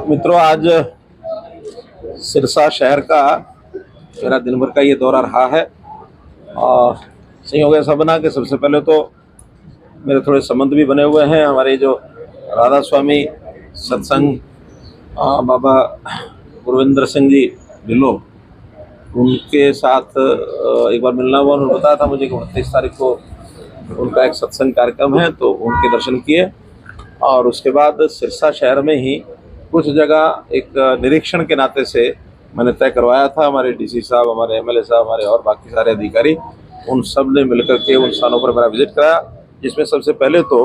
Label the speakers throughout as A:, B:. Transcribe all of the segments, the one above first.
A: मित्रों, आज सिरसा शहर का मेरा दिन भर का ये दौरा रहा है और संयोग ऐसा बना कि सबसे पहले तो मेरे थोड़े संबंध भी बने हुए हैं। हमारे जो राधा स्वामी सत्संग बाबा गुरविंदर सिंह जी ढिल्लो, उनके साथ एक बार मिलना हुआ। उन्होंने बताया था मुझे कि 29 तारीख को उनका एक सत्संग कार्यक्रम है, तो उनके दर्शन किए। और उसके बाद सिरसा शहर में ही कुछ जगह एक निरीक्षण के नाते से मैंने तय करवाया था। हमारे डीसी साहब, हमारे एमएलए साहब, हमारे और बाकी सारे अधिकारी, उन सब ने मिलकर के उन स्थानों पर मेरा विजिट कराया, जिसमें सबसे पहले तो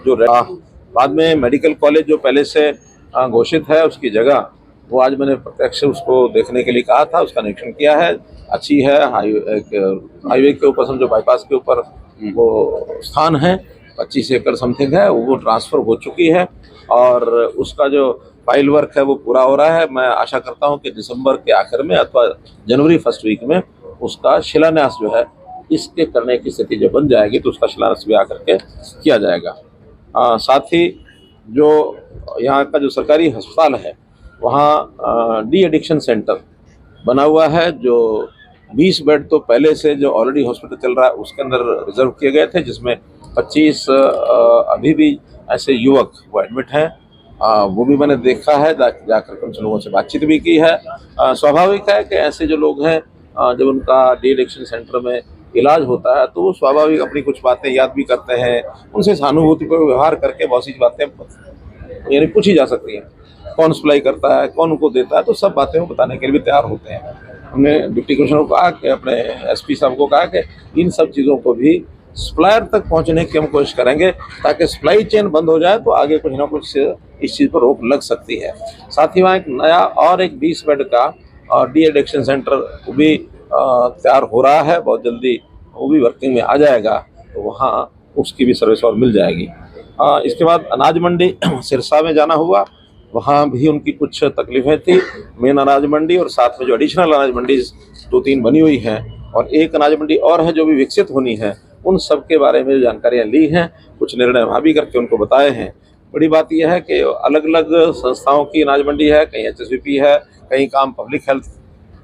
A: जो बाद में मेडिकल कॉलेज जो पहले से घोषित है उसकी जगह, वो आज मैंने प्रत्यक्ष उसको देखने के लिए कहा था। उसका निरीक्षण किया है, अच्छी है। हाईवे के ऊपर, समझो बाईपास के ऊपर वो स्थान है, 25 एकड़ समथिंग है, वो ट्रांसफ़र हो चुकी है और उसका जो फाइल वर्क है वो पूरा हो रहा है। मैं आशा करता हूं कि दिसंबर के आखिर में अथवा जनवरी फर्स्ट वीक में उसका शिलान्यास जो है इसके करने की स्थिति जब बन जाएगी तो उसका शिलान्यास भी आकर के किया जाएगा। साथ ही जो यहाँ का जो सरकारी अस्पताल है वहाँ डी एडिक्शन सेंटर बना हुआ है, जो 20 बेड तो पहले से जो ऑलरेडी हॉस्पिटल चल रहा है उसके अंदर रिजर्व किए गए थे, जिसमें 25 अभी भी ऐसे युवक वो एडमिट हैं। वो भी मैंने देखा है, जाकर उन लोगों से बातचीत भी की है। स्वाभाविक है कि ऐसे जो लोग हैं जब उनका डी एडिक्शन सेंटर में इलाज होता है तो वो स्वाभाविक अपनी कुछ बातें याद भी करते हैं। उनसे सहानुभूति पर व्यवहार करके बहुत सी बातें यानी पूछी जा सकती हैं, कौन सप्लाई करता है, कौन उनको देता है, तो सब बातें वो बताने के लिए भी तैयार होते हैं। हमने डिप्टी कमिश्नर को कहा कि अपने एसपी साहब को कहा कि इन सब चीज़ों को भी सप्लायर तक पहुंचने की हम कोशिश करेंगे, ताकि सप्लाई चेन बंद हो जाए तो आगे कुछ ना कुछ इस चीज़ पर रोक लग सकती है। साथ ही वहाँ एक नया और एक 20 बेड का डी एडिक्शन सेंटर वो भी तैयार हो रहा है, बहुत जल्दी वो भी वर्किंग में आ जाएगा, तो वहाँ उसकी भी सर्विस और मिल जाएगी। इसके बाद अनाज मंडी सिरसा में जाना हुआ, वहाँ भी उनकी कुछ तकलीफें थी। मेन अनाज मंडी और साथ में जो एडिशनल अनाज मंडी 2-3 बनी हुई हैं और एक अनाज मंडी और है जो भी विकसित होनी है, उन सब के बारे में जानकारियाँ ली हैं, कुछ निर्णय वहाँ भी करके उनको बताए हैं। बड़ी बात यह है कि अलग अलग संस्थाओं की अनाज मंडी है, कहीं एचएसवीपी है, कहीं काम पब्लिक हेल्थ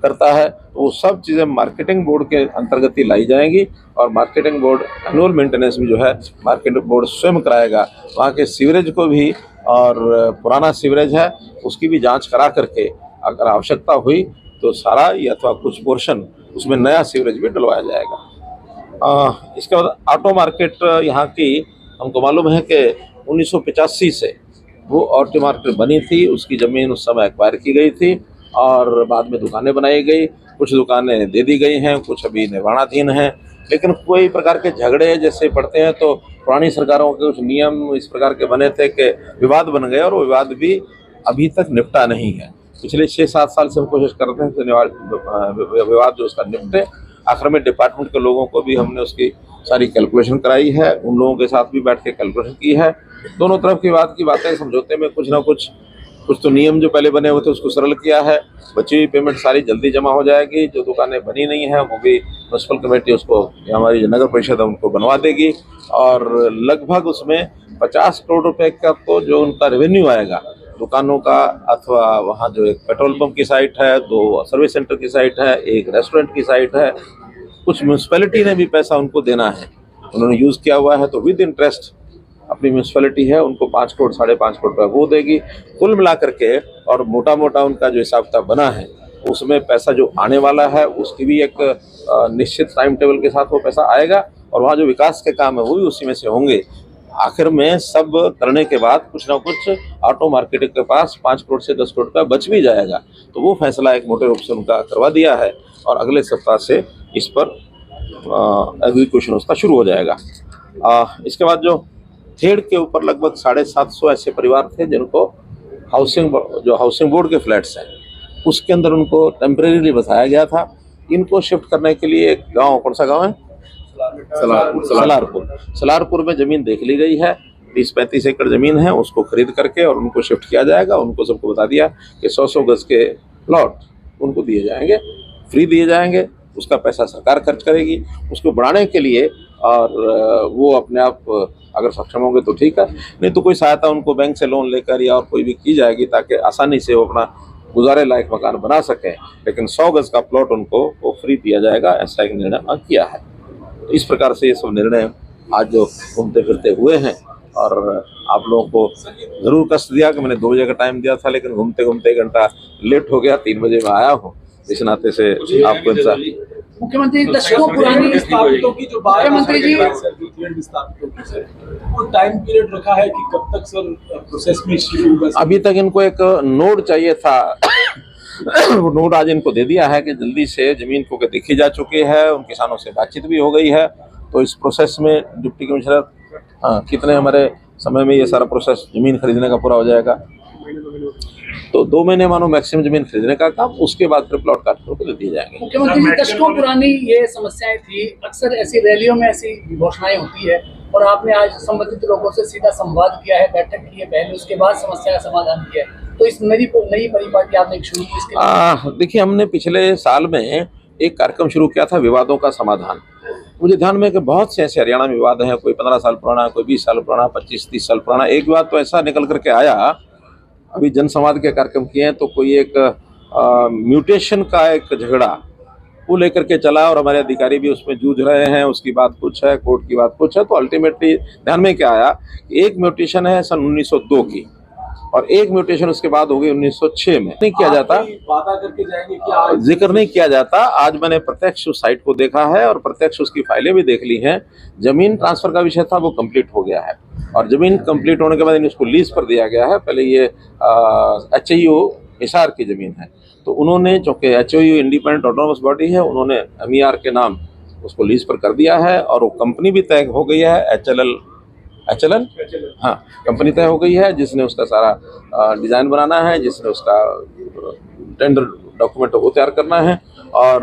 A: करता है, तो वो सब चीज़ें मार्केटिंग बोर्ड के अंतर्गत ही लाई जाएंगी और मार्केटिंग बोर्ड एनुअल मेंटेनेंस भी जो है मार्केटिंग बोर्ड स्वयं कराएगा। वहाँ के सीवरेज को भी और पुराना सीवरेज है उसकी भी जांच करा करके अगर आवश्यकता हुई तो सारा या अथवा कुछ पोर्शन उसमें नया सीवरेज भी डलवाया जाएगा। इसके बाद ऑटो मार्केट यहाँ की हमको मालूम है कि 1985 से वो ऑटो मार्केट बनी थी, उसकी ज़मीन उस समय एक्वायर की गई थी और बाद में दुकानें बनाई गई। कुछ दुकानें दे दी गई हैं, कुछ अभी निर्माणाधीन हैं, लेकिन कोई प्रकार के झगड़े जैसे पड़ते हैं तो पुरानी सरकारों के कुछ नियम इस प्रकार के बने थे कि विवाद बन गए और वो विवाद भी अभी तक निपटा नहीं है। पिछले 6-7 साल से हम कोशिश कर रहे हैं कि विवाद जो उसका निपटे। आखिर में डिपार्टमेंट के लोगों को भी हमने उसकी सारी कैलकुलेशन कराई है, उन लोगों के साथ भी बैठ के कैलकुलेशन की है। दोनों तरफ की बात की बातें समझौते में कुछ ना कुछ तो नियम जो पहले बने हुए थे उसको सरल किया है। बची हुई पेमेंट सारी जल्दी जमा हो जाएगी। जो दुकानें बनी नहीं हैं वो भी म्यूनसिपल कमेटी उसको, हमारी जो नगर परिषद है उनको बनवा देगी और लगभग उसमें 50 करोड़ रुपए का तो जो उनका रेवेन्यू आएगा दुकानों का, अथवा वहाँ जो एक पेट्रोल पंप की साइट है, 2 सर्विस सेंटर की साइट है, एक रेस्टोरेंट की साइट है, कुछ म्यूनसिपैलिटी ने भी पैसा उनको देना है, उन्होंने यूज़ किया हुआ है, तो विद इंटरेस्ट अपनी म्यूनसिपैलिटी है उनको 5 करोड़ 5.5 करोड़ रुपये वो देगी। कुल मिला करके और मोटा मोटा उनका जो हिसाब किताब बना है उसमें पैसा जो आने वाला है उसकी भी एक निश्चित टाइम टेबल के साथ वो पैसा आएगा और वहाँ जो विकास के काम है वो भी उसी में से होंगे। आखिर में सब करने के बाद कुछ ना कुछ ऑटो मार्केट के पास 5 करोड़ से 10 करोड़ रुपया बच भी जाएगा, तो वो फैसला एक मोटे रूप से उनका करवा दिया है और अगले सप्ताह से इस पर एग्जीक्यूशन उसका शुरू हो जाएगा। इसके बाद जो थेड़ के ऊपर लगभग 750 ऐसे परिवार थे जिनको हाउसिंग बोर्ड के फ्लैट्स हैं उसके अंदर उनको टेम्परेरीली बसाया गया था। इनको शिफ्ट करने के लिए एक गांव, कौन सा गांव है, सलारपुर में ज़मीन देख ली गई है। 30-35 एकड़ ज़मीन है, उसको खरीद करके और उनको शिफ्ट किया जाएगा। उनको सबको बता दिया कि 100 गज के प्लॉट उनको दिए जाएंगे, फ्री दिए जाएंगे, उसका पैसा सरकार खर्च करेगी। उसको बढ़ाने के लिए और वो अपने आप अगर सक्षम होंगे तो ठीक है, नहीं तो कोई सहायता उनको बैंक से लोन लेकर या और कोई भी की जाएगी ताकि आसानी से वो अपना गुजारे लायक मकान बना सकें। लेकिन 100 गज का प्लॉट उनको वो फ्री दिया जाएगा, ऐसा एक निर्णय किया है। तो इस प्रकार से ये सब निर्णय आज जो घूमते फिरते हुए हैं, और आप लोगों को ज़रूर कष्ट दिया कि मैंने 2 बजे का टाइम दिया था, लेकिन घूमते घूमते 1 घंटा लेट हो गया, 3 बजे मैं आया हूँ। इस नाते से आपको इंतजार।
B: मुख्यमंत्री दशकों पुरानी विस्थापितों की जो बात, मुख्यमंत्री जी वो टाइम पीरियड रखा है कि कब तक सर प्रोसेस में शुरू होगा?
A: अभी तक इनको एक नोड चाहिए था वो नोड आज इनको दे दिया है कि जल्दी से जमीन को देखी जा चुकी है, उन किसानों से बातचीत भी हो गई है। तो इस प्रोसेस में डिप्टी कमिश्नर कितने हमारे समय में ये सारा प्रोसेस जमीन खरीदने का पूरा हो जाएगा, तो 2 महीने मानो मैक्सिमम जमीन खरीदने का काम, उसके बाद फिर प्लॉट काटने को दे दिए जाएंगे।
B: मुख्यमंत्री जी दशकों पुरानी ये समस्याएं थी, अक्सर ऐसी रैलियों में ऐसी घोषणाएं होती है और आपने आज संबंधित लोगों से सीधा संवाद किया है, बैठक की है पहले, उसके बाद समस्या का समाधान किया है। तो इस नई परिपाटी आपने शुरू की इसके?
A: देखिए, हमने पिछले साल में एक कार्यक्रम शुरू किया था विवादों का समाधान। मुझे ध्यान में कि बहुत से ऐसे हरियाणा में विवाद हैं, कोई 15 साल पुराना, कोई 20 साल पुराना, 25-30 साल पुराना। एक विवाद तो ऐसा निकल करके आया, अभी जनसंवाद के कार्यक्रम किए हैं, तो कोई एक म्यूटेशन का एक झगड़ा वो लेकर के चला और हमारे अधिकारी भी उसमें जूझ रहे हैं। उसकी बात कुछ है, कोर्ट की बात कुछ है। तो अल्टीमेटली ध्यान में क्या आया, एक म्यूटेशन है सन 1902 की और एक म्यूटेशन उसके बाद हो गई 1906 में। नहीं किया जाता,
B: वादा करके जाएंगे कि
A: जिक्र नहीं किया जाता। आज मैंने प्रत्यक्ष उस साइट को देखा है और प्रत्यक्ष उसकी फाइलें भी देख ली हैं। जमीन ट्रांसफर का विषय था, वो कंप्लीट हो गया है और जमीन कंप्लीट होने के बाद उसको लीज पर दिया गया है। पहले ये HIU हिसार की जमीन है, तो उन्होंने, चूँकि HIU इंडिपेंडेंट ऑटोनोमस बॉडी है, उन्होंने MER के नाम उसको लीज पर कर दिया है और वो कंपनी भी तय हो गई है, HLL हाँ, कंपनी तय हो गई है, जिसने उसका सारा डिज़ाइन बनाना है, जिसने उसका टेंडर डॉक्यूमेंट वो तैयार करना है। और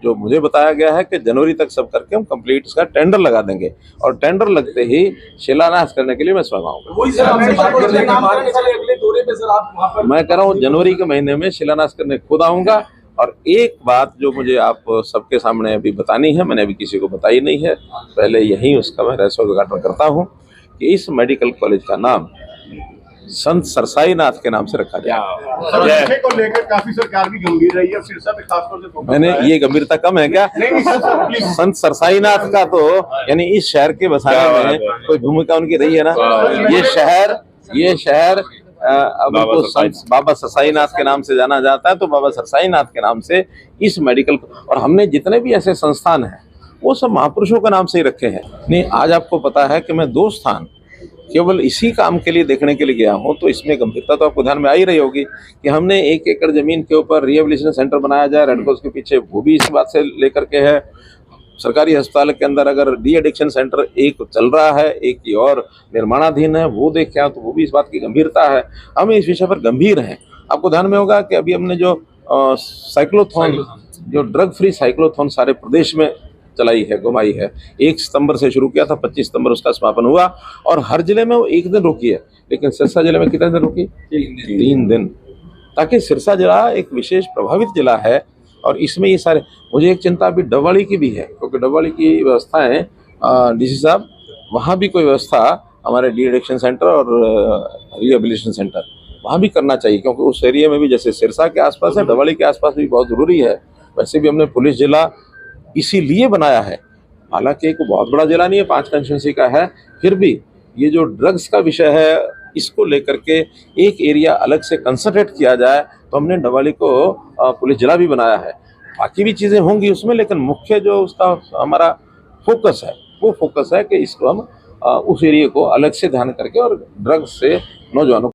A: जो मुझे बताया गया है कि जनवरी तक सब करके हम कंप्लीट इसका टेंडर लगा देंगे और टेंडर लगते ही शिलान्यास करने के लिए मैं स्वयं आऊँगा। मैं कह रहा हूँ जनवरी के महीने में शिलान्यास करने खुद आऊँगा। और एक बात जो मुझे आप सबके सामने अभी बतानी है, मैंने अभी किसी को बताई नहीं है, पहले यही उसका मैं रहस्योद्घाटन करता हूँ कि इस मेडिकल कॉलेज का नाम संत सरसाईनाथ के नाम से रखा जाए।
C: को लेकर काफी सरकार भी गंभीर रही है, सिरसा पे खासतौर से
A: मैंने ये गंभीरता कम है क्या? संत सरसाईनाथ का तो यानी इस शहर के बसाने में कोई भूमिका उनकी रही है ना। ये शहर अब तो संत बाबा सरसाईनाथ के नाम से जाना जाता है, तो बाबा सरसाईनाथ के नाम से इस मेडिकल, और हमने जितने भी ऐसे संस्थान हैं वो सब महापुरुषों के नाम से ही रखे हैं। नहीं, आज आपको पता है कि मैं 2 स्थान केवल इसी काम के लिए देखने के लिए गया हूँ, तो इसमें गंभीरता तो आपको ध्यान में आ ही रही होगी कि हमने 1 एकड़ जमीन के ऊपर रिहेबिलिटेशन सेंटर बनाया जाए रेड क्रॉस के पीछे, वो भी इस बात से लेकर के है। सरकारी अस्पताल के अंदर अगर डी एडिक्शन सेंटर एक चल रहा है, एक की और निर्माणाधीन है, वो देख के तो वो भी इस बात की गंभीरता है। हम इस विषय पर गंभीर हैं। आपको ध्यान में होगा कि अभी हमने जो साइक्लोथॉन, जो ड्रग फ्री साइक्लोथॉन सारे प्रदेश में चलाई है, घुमाई है, 1 सितंबर से शुरू किया था, 25 सितंबर उसका समापन हुआ और हर जिले में वो 1 दिन रुकी है। लेकिन सिरसा जिले में कितने दिन रुकी? 3 दिन, ताकि सिरसा जिला एक विशेष प्रभावित जिला है। और इसमें ये सारे, मुझे एक चिंता अभी डबवाली की भी है, क्योंकि डबवाली की व्यवस्थाएं DC साहब, वहाँ भी कोई व्यवस्था हमारे डी एडिक्शन सेंटर और रिहेबिलिटेशन सेंटर वहाँ भी करना चाहिए, क्योंकि उस एरिया में भी जैसे सिरसा के आसपास है, डबवाली के आसपास भी बहुत ज़रूरी है। वैसे भी हमने पुलिस जिला इसीलिए बनाया है, हालांकि एक बहुत बड़ा जिला नहीं है, 5 कंस्टिट्यूंसी का है, फिर भी ये जो ड्रग्स का विषय है इसको लेकर के एक एरिया अलग से कंसंट्रेट किया जाए, तो हमने डबवाली को पुलिस जिला भी बनाया है। बाकी भी चीज़ें होंगी उसमें, लेकिन मुख्य जो उसका हमारा फोकस है वो फोकस है कि इसको हम उस एरिया को अलग से ध्यान करके और ड्रग्स से नौजवानों